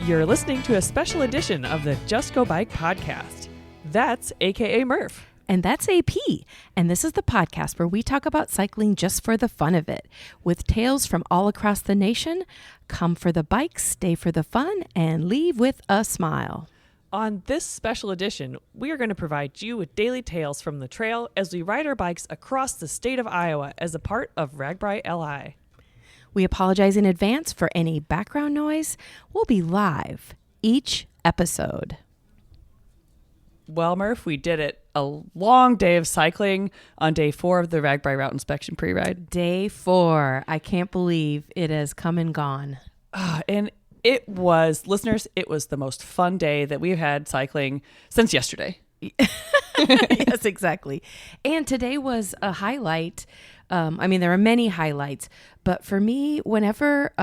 You're listening to a special edition of the Just Go Bike podcast. That's AKA Murph. And that's AP. And this is the podcast where we talk about cycling just for the fun of it. With tales from all across the nation, come for the bikes, stay for the fun, and leave with a smile. On this special edition, we are going to provide you with daily tales from the trail as we ride our bikes across the state of Iowa as a part of RAGBRAI LI. We apologize in advance for any background noise. We'll be live each episode. Well, Murph, we did it. A long day of cycling on day 4 of the RAGBRAI route inspection pre-ride. Day 4. I can't believe it has come and gone. And it was, listeners, it was the most fun day that we've had cycling since yesterday. Yes, exactly. And today was a highlight. There are many highlights, but for me, whenever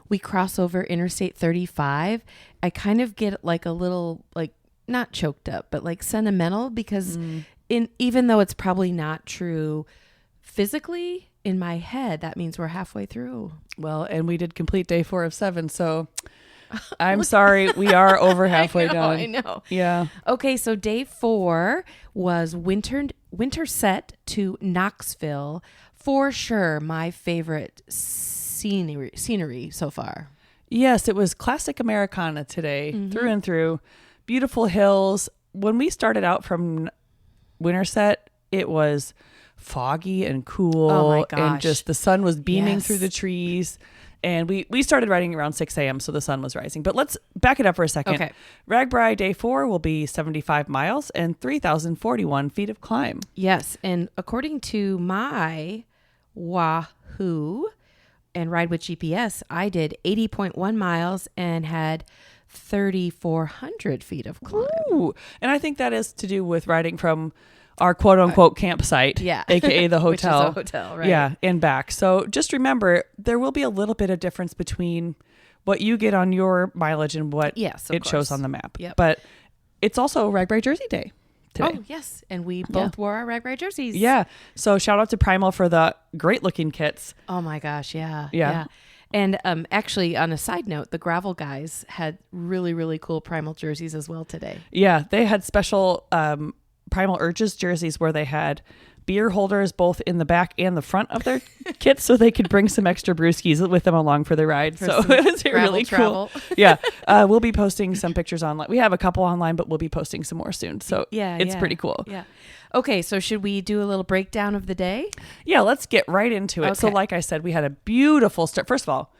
we cross over Interstate 35, I kind of get like a little, like, not choked up, but like sentimental because even though it's probably not true physically, in my head, that means we're halfway through. Well, and we did complete day 4 of 7, so I'm sorry, we are over halfway done. I know. Yeah. Okay, so day 4 was Winterset to Knoxville. For sure, my favorite scenery so far. Yes, it was classic Americana today, through and through. Beautiful hills. When we started out from Winterset, it was foggy and cool. Oh my gosh. And just the sun was beaming Yes. through the trees. And we started riding around 6 a.m., so the sun was rising. But let's back it up for a second. Okay. RAGBRAI day 4 will be 75 miles and 3,041 feet of climb. Yes, and according to my Wahoo and Ride with GPS, I did 80.1 miles and had 3,400 feet of climb. Ooh. And I think that is to do with riding from our quote unquote campsite, Yeah. aka the hotel. Which is a hotel, right? Yeah, and back. So just remember, there will be a little bit of difference between what you get on your mileage and what Yes, it of shows course. on the map. Yep. But it's also RAGBRAI Jersey Day today. Oh, yes. And we both wore our RAGBRAI jerseys. Yeah. So shout out to Primal for the great looking kits. Oh, my gosh. Yeah. Yeah. And actually, on a side note, the gravel guys had really, really cool Primal jerseys as well today. Yeah. They had special Primal Urges jerseys where they had beer holders both in the back and the front of their kits so they could bring some extra brewskis with them along for the ride. So it was really travel. cool. Yeah. We'll be posting some pictures online. We have a couple online, but we'll be posting some more soon. So it's pretty cool. Yeah. Okay. So should we do a little breakdown of the day? Yeah, let's get right into it. So Okay. like I said, we had a beautiful start. First of all,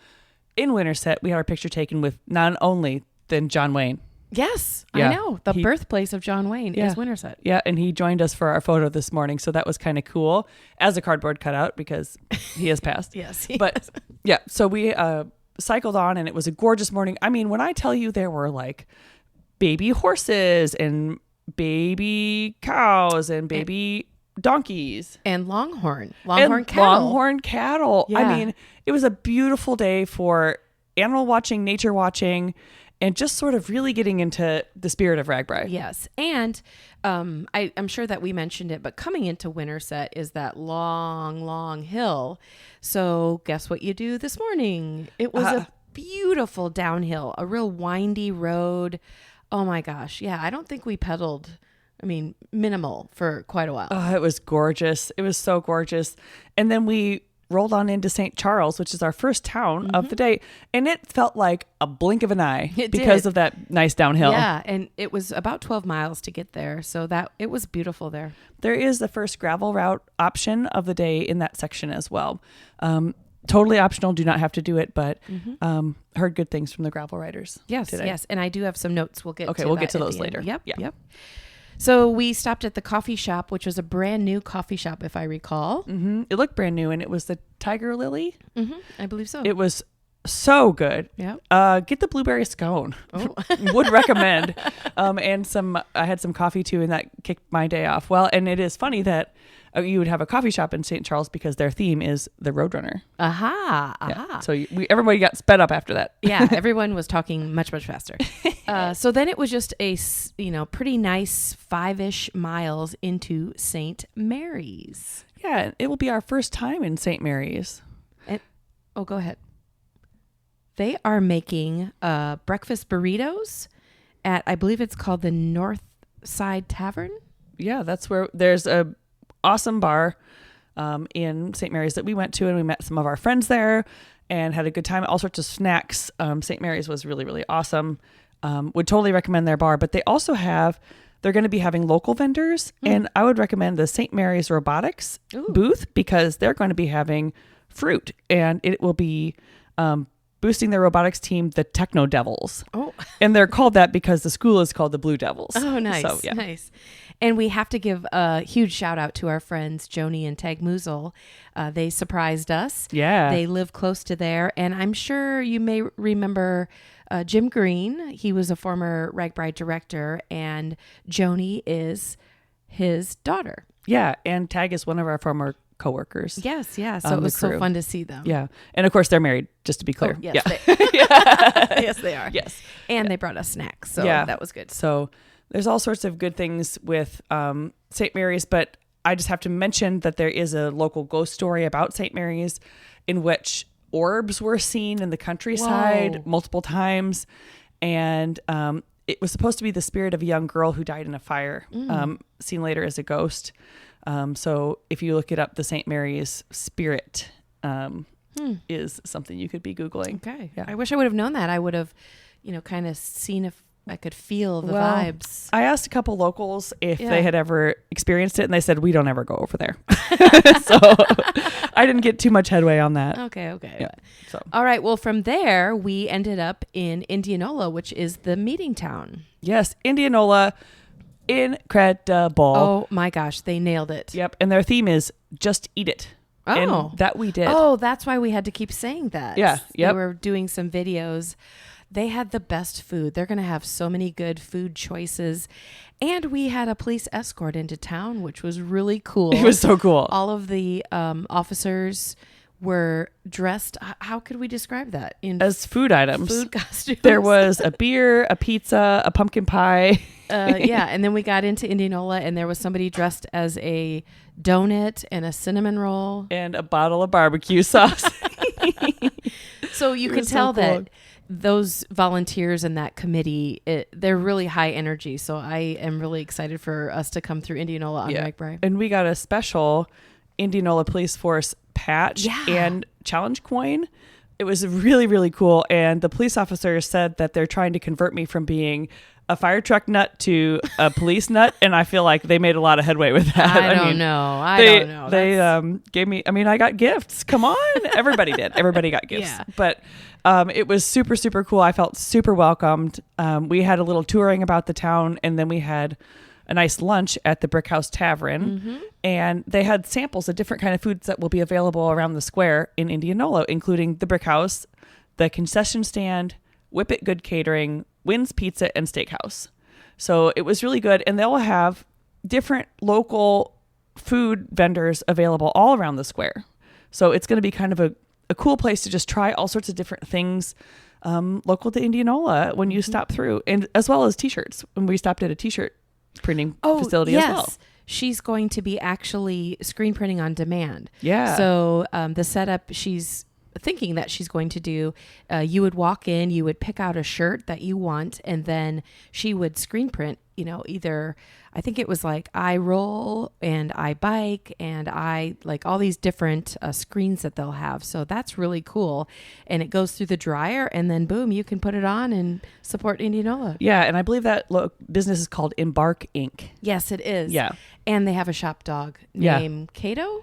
in Winterset, we had our picture taken with none only than John Wayne. Yes, Yeah. I know. The birthplace of John Wayne is Winterset. Yeah, and he joined us for our photo this morning, so that was kind of cool as a cardboard cutout because he has passed. Yes. But yeah, so we cycled on and it was a gorgeous morning. I mean, when I tell you there were like baby horses and baby cows and baby donkeys. And Longhorn And cattle. Longhorn cattle. Yeah. I mean, it was a beautiful day for animal watching, nature watching, and just sort of really getting into the spirit of RAGBRAI. Yes. And I'm sure that we mentioned it, but coming into Winterset is that long, long hill. So guess what you do this morning? It was a beautiful downhill, a real windy road. Oh my gosh. Yeah. I don't think we pedaled, minimal for quite a while. Oh, it was gorgeous. It was so gorgeous. And then we rolled on into St. Charles, which is our first town of the day. And it felt like a blink of an eye because of that nice downhill. Yeah. And it was about 12 miles to get there. So that it was beautiful there. There is the first gravel route option of the day in that section as well. Totally optional. Do not have to do it, but heard good things from the gravel riders. Yes. today. Yes. And I do have some notes. We'll get to We'll that get to at those the end. later. Yep. Yeah. Yep. So we stopped at the coffee shop, which was a brand new coffee shop, if I recall. Mm-hmm. It looked brand new, and it was the Tiger Lily. I believe so. It was so good. Yeah. Get the blueberry scone. Oh. Would recommend. And I had some coffee too, and that kicked my day off. Well, and it is funny that you would have a coffee shop in St. Charles because their theme is the Roadrunner. Aha. Yeah. So everybody got sped up after that. Yeah. Everyone was talking much, much faster. So then it was just a, pretty nice 5-ish miles into St. Mary's. Yeah. It will be our first time in St. Mary's. Oh, go ahead. They are making breakfast burritos at, I believe it's called the North Side Tavern. Yeah, that's where there's a awesome bar in St. Mary's that we went to, and we met some of our friends there and had a good time. All sorts of snacks. St. Mary's was really, really awesome. Would totally recommend their bar, but they also they're going to be having local vendors, and I would recommend the St. Mary's Robotics booth because they're going to be having fruit, and it will be boosting their robotics team, the Techno Devils. Oh. And they're called that because the school is called the Blue Devils. Oh, nice. So, yeah. Nice. And we have to give a huge shout out to our friends, Joni and Tag Muzel. They surprised us. Yeah. They live close to there. And I'm sure you may remember Jim Green. He was a former RAGBRAI director, and Joni is his daughter. Yeah. And Tag is one of our former coworkers. Yes, yeah. So it was so fun to see them. Yeah. And of course they're married, just to be clear. Oh, yes, yeah. Yes, they are. Yes. And they brought us snacks. So that was good. So there's all sorts of good things with St. Mary's, but I just have to mention that there is a local ghost story about St. Mary's in which orbs were seen in the countryside multiple times. And it was supposed to be the spirit of a young girl who died in a fire, seen later as a ghost. So if you look it up, the St. Mary's spirit is something you could be Googling. Okay. Yeah. I wish I would have known that. I would have, kind of seen if I could feel the vibes. I asked a couple locals if they had ever experienced it, and they said, we don't ever go over there. So I didn't get too much headway on that. Okay. Yeah, so. All right. Well, from there, we ended up in Indianola, which is the meeting town. Yes. Indianola. Incredible. Oh my gosh, they nailed it. Yep. And their theme is just eat it. Oh. And that we did. Oh, that's why we had to keep saying that. Yeah. Yep. They were doing some videos. They had the best food. They're going to have so many good food choices. And we had a police escort into town, which was really cool. It was so cool. All of the officers were dressed, how could we describe that? As food items. Food costumes. There was a beer, a pizza, a pumpkin pie. Yeah, and then we got into Indianola, and there was somebody dressed as a donut and a cinnamon roll. And a bottle of barbecue sauce. So you can tell that those volunteers and that committee, they're really high energy. So I am really excited for us to come through Indianola on RAGBRAI. And we got a special Indianola Police Force patch and challenge coin. It was really, really cool. And the police officers said that they're trying to convert me from being a fire truck nut to a police nut. And I feel like they made a lot of headway with that. I don't know. They gave me, I got gifts. Come on. Everybody did. Everybody got gifts. Yeah. But it was super, super cool. I felt super welcomed. We had a little touring about the town, and then we had a nice lunch at the Brick House Tavern, and they had samples of different kind of foods that will be available around the square in Indianola, including the Brick House, the concession stand, Whip It Good Catering, Wynn's Pizza, and Steakhouse. So it was really good, and they'll have different local food vendors available all around the square. So it's going to be kind of a cool place to just try all sorts of different things local to Indianola when you stop through, and as well as t-shirts. When we stopped at a t-shirt printing facility as well. She's going to be actually screen printing on demand. Yeah. So the setup she's thinking that she's going to do, you would walk in, you would pick out a shirt that you want, and then she would screen print, either, I think it was like I roll and I bike and I like all these different screens that they'll have. So that's really cool. And it goes through the dryer, and then boom, you can put it on and support Indianola. Yeah. And I believe that business is called Embark Inc. Yes, it is. Yeah. And they have a shop dog named Cato.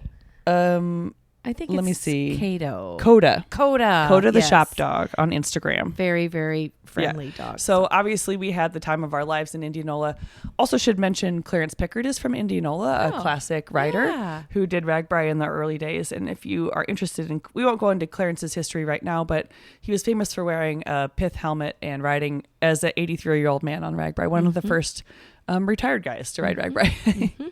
I think let me see. Cato. Coda the yes. shop dog on Instagram. Very, very friendly dog. So obviously we had the time of our lives in Indianola. Also should mention Clarence Pickard is from Indianola, a classic writer who did RAGBRAI in the early days. And if you are interested in, we won't go into Clarence's history right now, but he was famous for wearing a pith helmet and riding as an 83-year-old man on RAGBRAI, one of the first retired guys to ride RAGBRAI.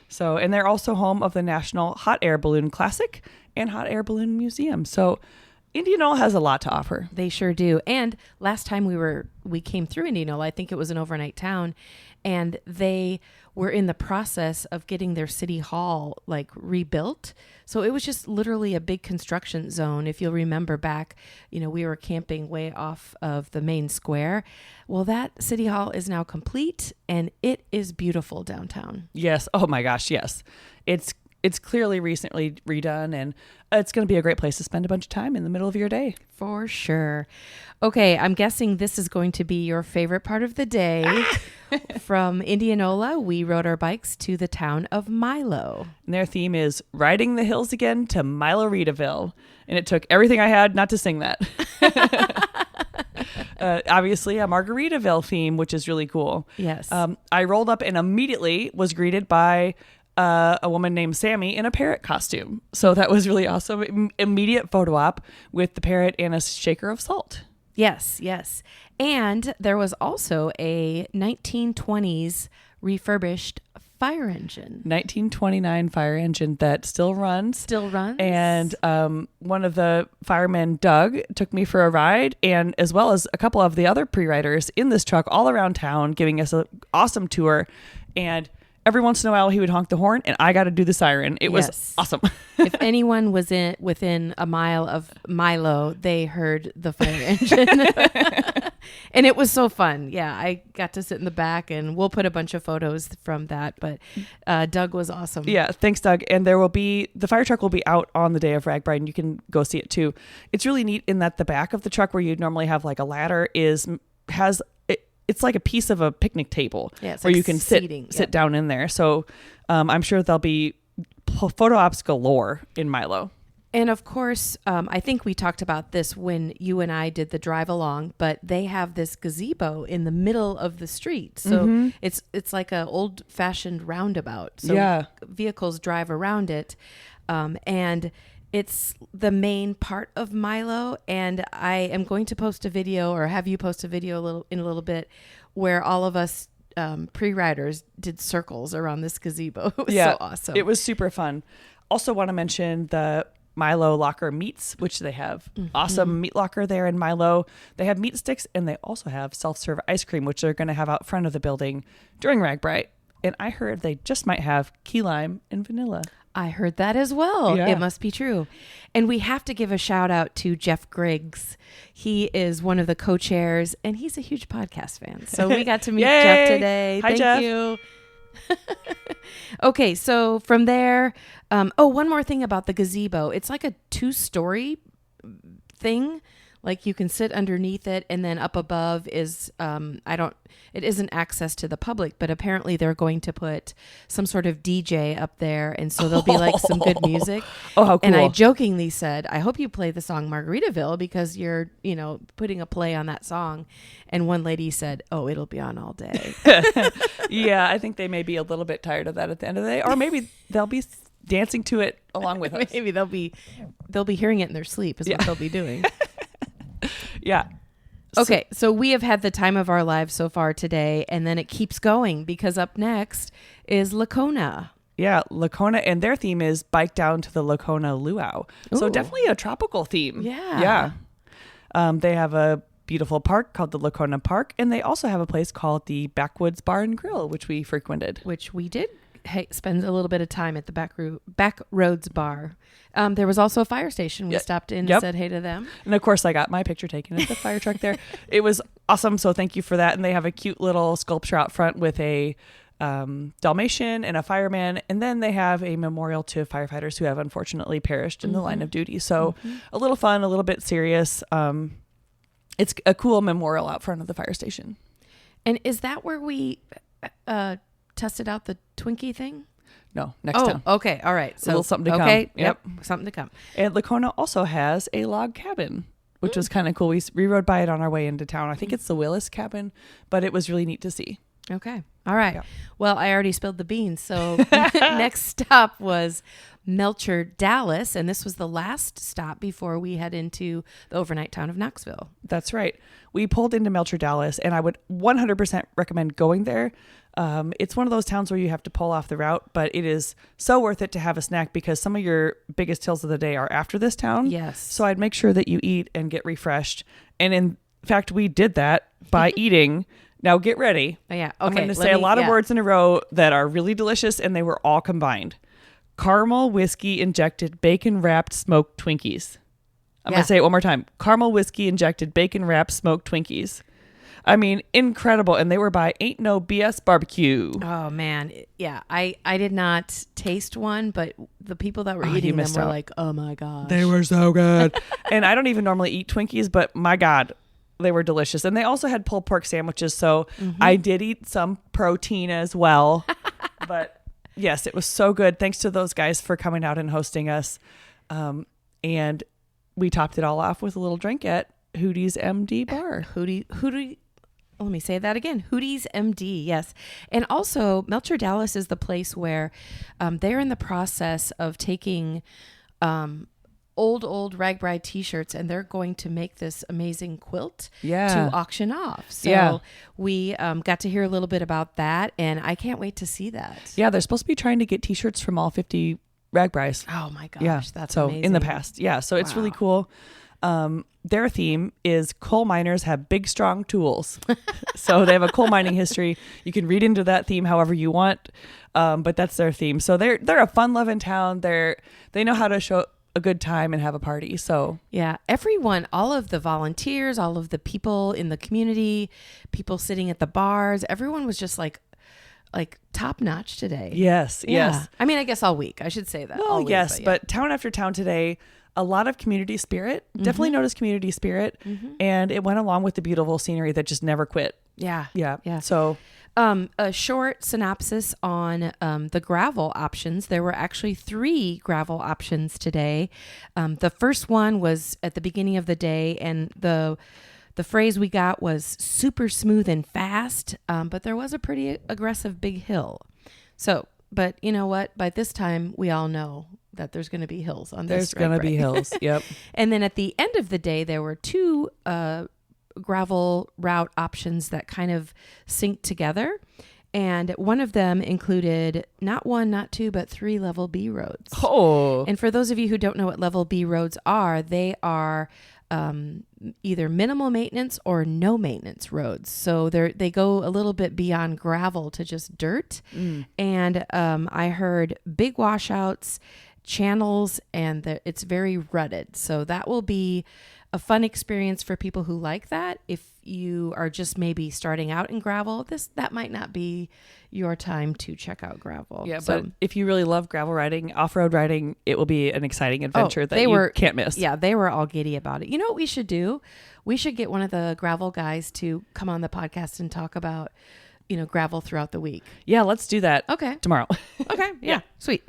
So, and they're also home of the National Hot Air Balloon Classic and Hot Air Balloon Museum. So Indianola has a lot to offer. They sure do. And last time we came through Indianola, I think it was an overnight town, and they were in the process of getting their city hall like rebuilt. So it was just literally a big construction zone. If you'll remember back, we were camping way off of the main square. Well, that city hall is now complete and it is beautiful downtown. Yes. Oh my gosh. Yes. It's clearly recently redone, and it's going to be a great place to spend a bunch of time in the middle of your day. For sure. Okay, I'm guessing this is going to be your favorite part of the day. From Indianola, we rode our bikes to the town of Milo. And their theme is riding the hills again to Milo-Reedaville. And it took everything I had not to sing that. Obviously a Margaritaville theme, which is really cool. Yes. I rolled up and immediately was greeted by a woman named Sammy in a parrot costume. So that was really awesome. Immediate photo op with the parrot and a shaker of salt. Yes, yes. And there was also a 1920s refurbished fire engine. 1929 fire engine that still runs. Still runs. And one of the firemen, Doug, took me for a ride, and as well as a couple of the other pre-riders in this truck all around town, giving us an awesome tour. And every once in a while, he would honk the horn, and I got to do the siren. It was awesome. If anyone was within a mile of Milo, they heard the fire engine. And it was so fun. Yeah, I got to sit in the back, and we'll put a bunch of photos from that. But Doug was awesome. Yeah, thanks, Doug. And the fire truck will be out on the day of RAGBRAI, and you can go see it too. It's really neat in that the back of the truck, where you'd normally have like a ladder, it's like a piece of a picnic table where like you can sit down in there. So I'm sure there'll be photo ops galore in Milo. And of course, I think we talked about this when you and I did the drive along, but they have this gazebo in the middle of the street. So it's like an old fashioned roundabout. So vehicles drive around it. And it's the main part of Milo, and I am going to post a video, or have you post a video in a little bit, where all of us pre-riders did circles around this gazebo. It was so awesome. It was super fun. Also want to mention the Milo Locker Meats, which they have awesome meat locker there in Milo. They have meat sticks, and they also have self-serve ice cream, which they're going to have out front of the building during RAGBRAI. And I heard they just might have key lime and vanilla. I heard that as well. Yeah. It must be true. And we have to give a shout out to Jeff Griggs. He is one of the co-chairs, and he's a huge podcast fan. So we got to meet Jeff today. Hi, Thank Jeff. you. Okay, so from there, one more thing about the gazebo. It's like a 2-story thing. Like you can sit underneath it, and then up above is, it isn't access to the public, but apparently they're going to put some sort of DJ up there. And so there'll be like some good music. Oh, how cool. And I jokingly said, I hope you play the song Margaritaville, because you're, putting a play on that song. And one lady said, oh, it'll be on all day. Yeah, I think they may be a little bit tired of that at the end of the day, or maybe they'll be dancing to it along with us. Maybe they'll be hearing it in their sleep is what they'll be doing. Yeah. Okay, so we have had the time of our lives so far today, and then it keeps going, because up next is Lacona. Yeah, Lacona, and their theme is Bike Down to the Lacona Luau. So definitely a tropical theme. Yeah. Yeah. They have a beautiful park called the Lacona Park, and they also have a place called the Backwoods Bar and Grill, which we frequented. Which we did spend a little bit of time at the Backroads Bar. There was also a fire station. We stopped in and said hey to them. And of course, I got my picture taken at the fire truck there. It was awesome. So thank you for that. And they have a cute little sculpture out front with a Dalmatian and a fireman. And then they have a memorial to firefighters who have unfortunately perished in the line of duty. So a little fun, a little bit serious. It's a cool memorial out front of the fire station. And is that where we tested out the Twinkie thing? No, next time. Okay. All right. So a little something to come. Okay. Yep. Something to come. And Lacona also has a log cabin, which was kind of cool. We rode by it on our way into town. I think it's the Willis cabin, but it was really neat to see. Okay. All right. Yeah. Well, I already spilled the beans. So next stop was Melcher-Dallas. And this was the last stop before we head into the overnight town of Knoxville. That's right. We pulled into Melcher-Dallas, and I would 100% recommend going there. It's one of those towns where you have to pull off the route, but it is so worth it to have a snack because some of your biggest hills of the day are after this town. Yes. So I'd make sure that you eat and get refreshed. And in fact, we did that by eating. Now get ready. Oh, yeah. Okay. I'm going to say a lot of words in a row that are really delicious, and they were all combined. Caramel whiskey injected bacon wrapped smoked Twinkies. I'm going to say it one more time. Caramel whiskey injected bacon wrapped smoked Twinkies. I mean, incredible. And they were by Ain't No BS Barbecue. Oh, man. Yeah. I did not taste one, but the people that were eating them were like, oh, my gosh. They were so good. And I don't even normally eat Twinkies, but my God, they were delicious. And they also had pulled pork sandwiches. So I did eat some protein as well. But yes, it was so good. Thanks to those guys for coming out and hosting us. And we topped it all off with a little drink at Hootie's MD Bar. Let me say that again. Hootie's MD, yes. And also, Melcher-Dallas is the place where they're in the process of taking old RAGBRAI t-shirts, and they're going to make this amazing quilt to auction off. So we got to hear a little bit about that, and I can't wait to see that. Yeah, they're supposed to be trying to get t-shirts from all 50 RAGBRAIs. Oh my gosh, that's so amazing. In the past. Yeah, so it's really cool. Their theme is coal miners have big, strong tools. So they have a coal mining history. You can read into that theme however you want, but that's their theme. So they're a fun-loving town. They know how to show a good time and have a party. So yeah, everyone, all of the volunteers, all of the people in the community, people sitting at the bars, everyone was just like top notch today. Yes. I mean, I guess all week. I should say that. Well, all week, yes, but town after town today. A lot of community spirit. Definitely noticed community spirit. And it went along with the beautiful scenery that just never quit. Yeah. So a short synopsis on the gravel options. There were actually 3 gravel options today. The first one was at the beginning of the day, and the phrase we got was super smooth and fast, but there was a pretty aggressive big hill. So, but you know what? By this time, we all know that there's going to be hills on this. There's going to be hills. Yep. And then at the end of the day, there were 2 gravel route options that kind of synced together. And one of them included not 1, not 2, but 3 level B roads. Oh. And for those of you who don't know what level B roads are, they are either minimal maintenance or no maintenance roads. So they go a little bit beyond gravel to just dirt. And I heard big washouts, channels, and it's very rutted. So that will be a fun experience for people who like that. If you are just maybe starting out in gravel, that might not be your time to check out gravel. Yeah, so, but if you really love gravel riding, off-road riding, it will be an exciting adventure that you can't miss. Yeah, they were all giddy about it. You know what we should do? We should get one of the gravel guys to come on the podcast and talk about, gravel throughout the week. Yeah, let's do that. Okay. Tomorrow. Okay. Yeah. Sweet.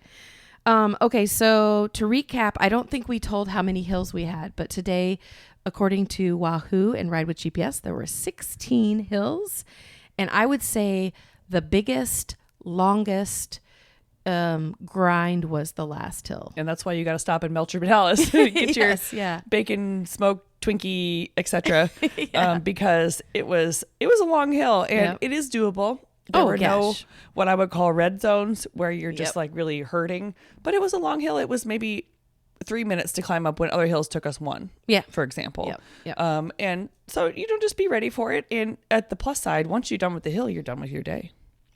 Okay, so to recap, I don't think we told how many hills we had, but today, according to Wahoo and Ride with GPS, there were 16 hills. And I would say the biggest, longest grind was the last hill. And that's why you got to stop in Melcher-Dallas. Get your bacon, smoked Twinkie, etc. Because it was a long hill, and it is doable. There were no what I would call red zones where you're just like really hurting, but it was a long hill. It was maybe 3 minutes to climb up when other hills took us 1. Yeah, for example. And so just be ready for it. And at the plus side, once you're done with the hill, you're done with your day.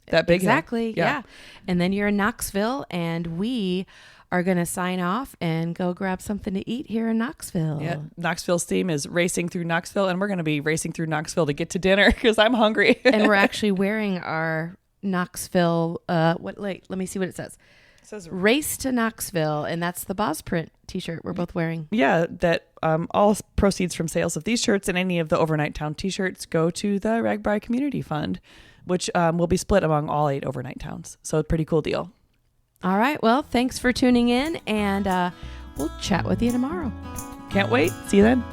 That big hill. Yeah. And then you're in Knoxville, and we are going to sign off and go grab something to eat here in Knoxville. Yeah, Knoxville's theme is racing through Knoxville, and we're going to be racing through Knoxville to get to dinner because I'm hungry. And we're actually wearing our Knoxville, let me see what it says. It says Race to Knoxville, and that's the Boz print t-shirt we're both wearing. Yeah, that all proceeds from sales of these shirts and any of the Overnight Town t-shirts go to the RAGBRAI Community Fund, which will be split among all 8 Overnight Towns. So a pretty cool deal. All right. Well, thanks for tuning in, and we'll chat with you tomorrow. Can't wait. See you then.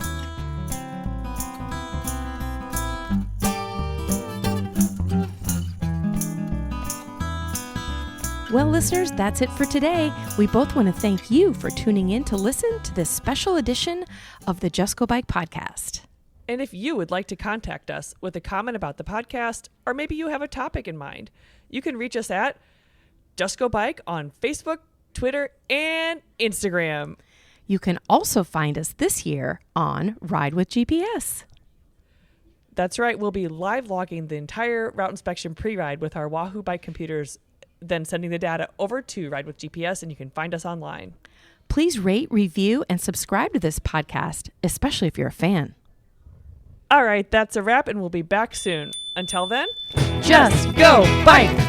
Well, listeners, that's it for today. We both want to thank you for tuning in to listen to this special edition of the Just Go Bike podcast. And if you would like to contact us with a comment about the podcast, or maybe you have a topic in mind, you can reach us at Just Go Bike on Facebook, Twitter, and Instagram. You can also find us this year on Ride with GPS. That's right. We'll be live logging the entire route inspection pre-ride with our Wahoo bike computers, then sending the data over to Ride with GPS, and you can find us online. Please rate, review, and subscribe to this podcast, especially if you're a fan. All right, that's a wrap, and we'll be back soon. Until then, Just go bike!